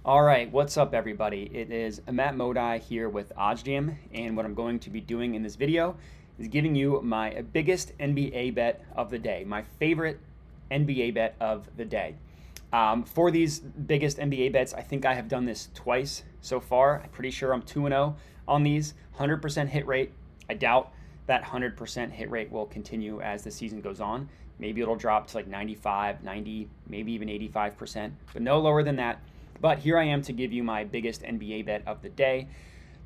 All right, what's up, everybody? It is Matt Modi here with OddsJam, and what I'm going to be doing in this video is giving you my biggest NBA bet of the day, my favorite NBA bet of the day. For these biggest NBA bets, I think I have done this twice so far. I'm pretty sure I'm 2-0 on these. 100% hit rate. I doubt that 100% hit rate will continue as the season goes on. Maybe it'll drop to like 95, 90, maybe even 85%, but no lower than that. But here I am to give you my biggest NBA bet of the day.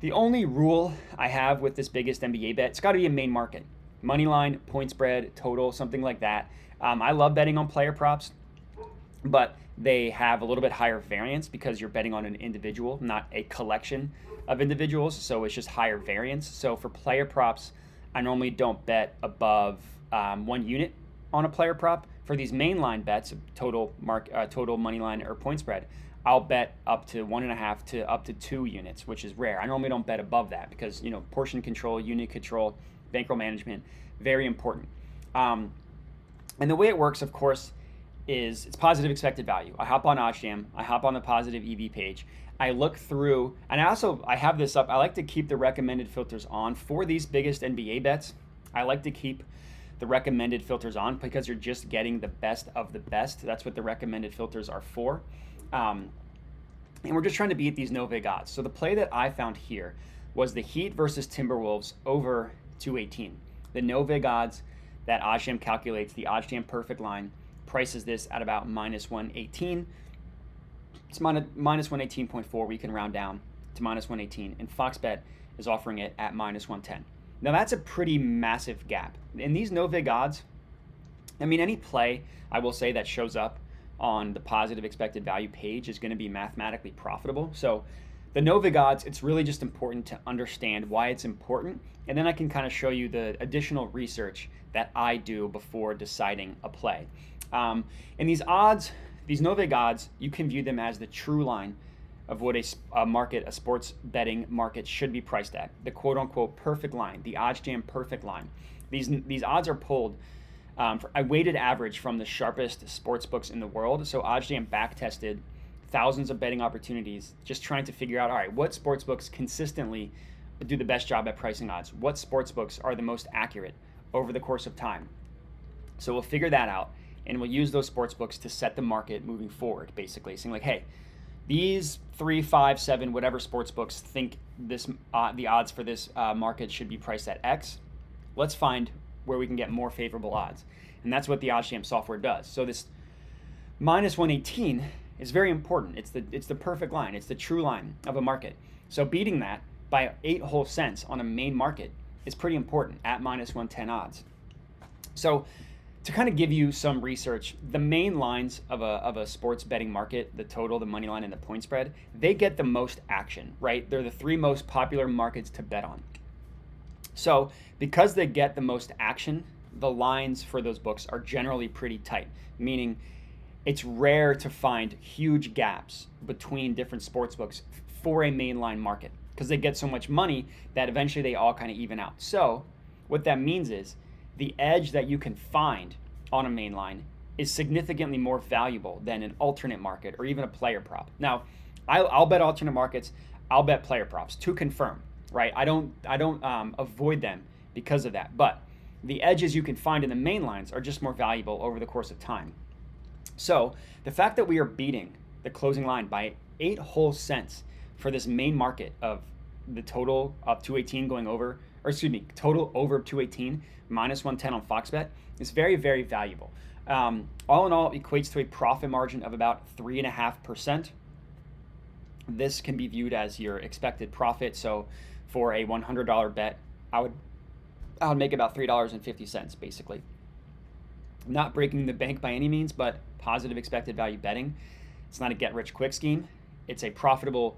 The only rule I have with this biggest NBA bet, it's got to be a main market. Money line, point spread, total, something like that. I love betting on player props, but they have a little bit higher variance because you're betting on an individual, not a collection of individuals. So it's just higher variance. So for player props, I normally don't bet above 1 unit on a player prop. For these mainline bets, total money line or point spread, I'll bet up to 1.5 to up to 2 units, which is rare. I normally don't bet above that because, portion control, unit control, bankroll management, very important. And the way it works, of course, is it's positive expected value. I hop on OddsJam, I hop on the positive EV page, I look through, and I have this up. I like to keep the recommended filters on for these biggest NBA bets. I like to keep the recommended filters on because you're just getting the best of the best. That's what the recommended filters are for. And we're just trying to beat these no-vig odds. So the play that I found here was the Heat versus Timberwolves over 218. The no-vig odds that OddsJam calculates, the OddsJam perfect line, prices this at about minus 118. It's minus 118.4. We can round down to minus 118. And FoxBet is offering it at minus 110. Now that's a pretty massive gap. In these no-vig odds, any play I will say that shows up on the positive expected value page is going to be mathematically profitable. So the no-vig odds, it's really just important to understand why it's important. And then I can kind of show you the additional research that I do before deciding a play. And these odds, these no-vig odds, you can view them as the true line of what a sports betting market should be priced at. The quote-unquote perfect line, the OddsJam perfect line. These odds are pulled for a weighted average from the sharpest sports books in the world. So OddsJam back-tested thousands of betting opportunities, just trying to figure out, all right, what sports books consistently do the best job at pricing odds? What sports books are the most accurate over the course of time? So we'll figure that out, and we'll use those sports books to set the market moving forward, basically saying like, hey, these 3, 5, 7, whatever sports books think this the odds for this market should be priced at X. Let's find where we can get more favorable odds. And that's what the OddsJam software does. So this minus 118 is very important. It's the perfect line. It's the true line of a market. So beating that by 8 whole cents on a main market is pretty important at minus 110 odds. So to kind of give you some research, the main lines of a sports betting market, the total, the money line, and the point spread, they get the most action, right? They're the 3 most popular markets to bet on. So because they get the most action, the lines for those books are generally pretty tight, meaning it's rare to find huge gaps between different sports books for a mainline market because they get so much money that eventually they all kind of even out. So what that means is the edge that you can find on a mainline is significantly more valuable than an alternate market or even a player prop. Now, I'll bet alternate markets, I'll bet player props to confirm. Right, I don't avoid them because of that. But the edges you can find in the main lines are just more valuable over the course of time. So the fact that we are beating the closing line by 8 whole cents for this main market of the total of 218 going over, total over 218 minus 110 on FoxBet is very, very valuable. All in all, it equates to a profit margin of about 3.5%. This can be viewed as your expected profit. So for a $100 bet, I would make about $3.50 basically. Not breaking the bank by any means, but positive expected value betting. It's not a get-rich-quick scheme. It's a profitable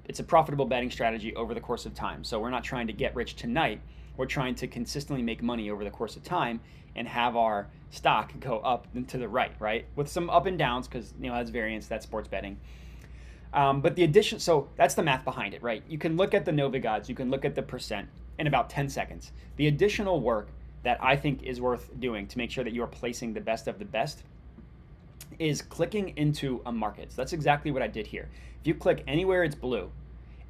betting strategy over the course of time. So we're not trying to get rich tonight. We're trying to consistently make money over the course of time and have our stock go up and to the right? With some up and downs because that's variance, that's sports betting. But the addition, so that's the math behind it, right? You can look at the no-vig odds, you can look at the percent in about 10 seconds. The additional work that I think is worth doing to make sure that you are placing the best of the best is clicking into a market. So that's exactly what I did here. If you click anywhere it's blue,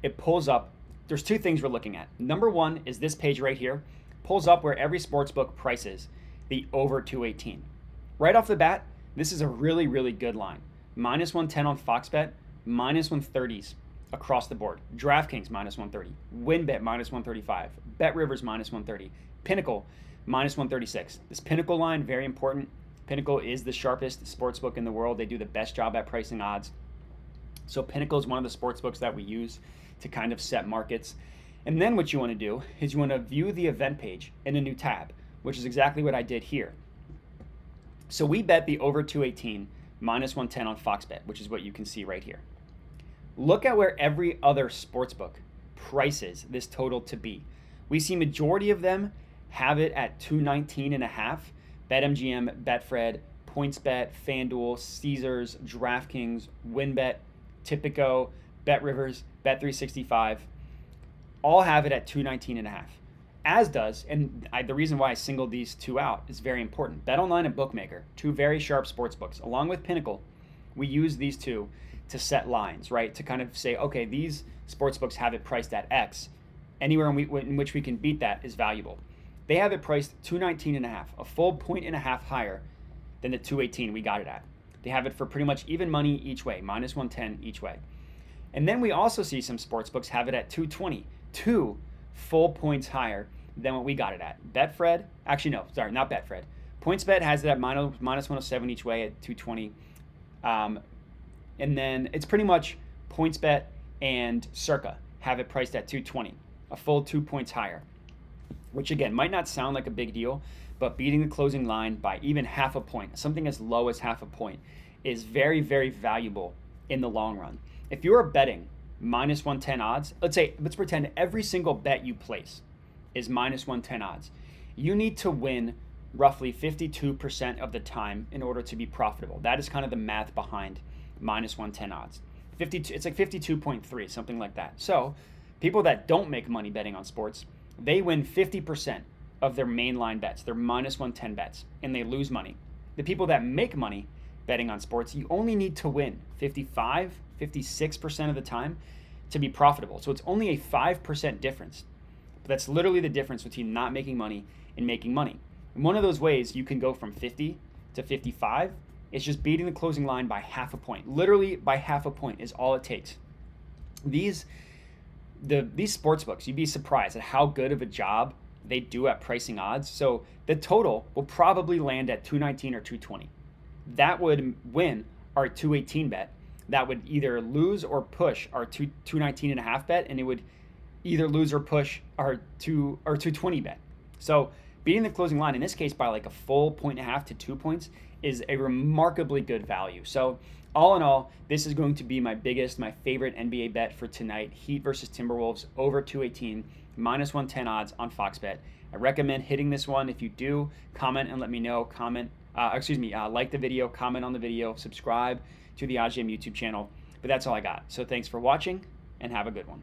it pulls up. There's two things we're looking at. Number one is this page right here, pulls up where every sportsbook prices the over 218. Right off the bat, this is a really, really good line. Minus 110 on Fox Bet, minus 130s across the board. DraftKings minus 130, WinBet minus 135, BetRivers minus 130, Pinnacle minus 136. This Pinnacle line, very important. Pinnacle is the sharpest sportsbook in the world. They do the best job at pricing odds. So Pinnacle is one of the sportsbooks that we use to kind of set markets. And then what you want to do is you want to view the event page in a new tab, which is exactly what I did here. So we bet the over 218 minus 110 on Fox Bet, which is what you can see right here. Look at where every other sportsbook prices this total to be. We see majority of them have it at 219.5. BetMGM, Betfred, PointsBet, FanDuel, Caesars, DraftKings, WinBet, Tipico, BetRivers, Bet365, all have it at 219.5. As does, and the reason why I singled these two out is very important. BetOnline and Bookmaker, two very sharp sports books. Along with Pinnacle, we use these two to set lines, right? To kind of say, okay, these sports books have it priced at X. Anywhere in which we can beat that is valuable. They have it priced 219.5, a full point and a half higher than the 218 we got it at. They have it for pretty much even money each way, minus 110 each way. And then we also see some sports books have it at 220, 2 full points higher than what we got it at. Betfred, actually no, sorry, not Betfred. PointsBet has it at minus 107 each way at 220. And then it's pretty much PointsBet and Circa have it priced at 220, a full 2 points higher, which again might not sound like a big deal, but beating the closing line by even half a point, something as low as half a point, is very, very valuable in the long run. If you're betting minus 110 odds, let's pretend every single bet you place is minus 110 odds. You need to win roughly 52% of the time in order to be profitable. That is kind of the math behind minus 110 odds. 52, it's like 52.3, something like that. So people that don't make money betting on sports, they win 50% of their mainline bets, their minus 110 bets, and they lose money. The people that make money betting on sports, you only need to win 55, 56% of the time to be profitable. So it's only a 5% difference. But that's literally the difference between not making money and making money. And one of those ways you can go from 50 to 55 is just beating the closing line by half a point. Literally by half a point is all it takes. These sports books, you'd be surprised at how good of a job they do at pricing odds. So the total will probably land at 219 or 220. That would win our 218 bet. That would either lose or push our 219.5 bet, and it would either lose or push our 220 bet. So beating the closing line in this case by like a full 1.5 to 2 points is a remarkably good value. So all in all, this is going to be my favorite NBA bet for tonight. Heat versus Timberwolves over 218, minus 110 odds on Fox Bet. I recommend hitting this one. If you do, comment and let me know. Like the video, comment on the video, subscribe to the OddsJam YouTube channel. But that's all I got. So thanks for watching and have a good one.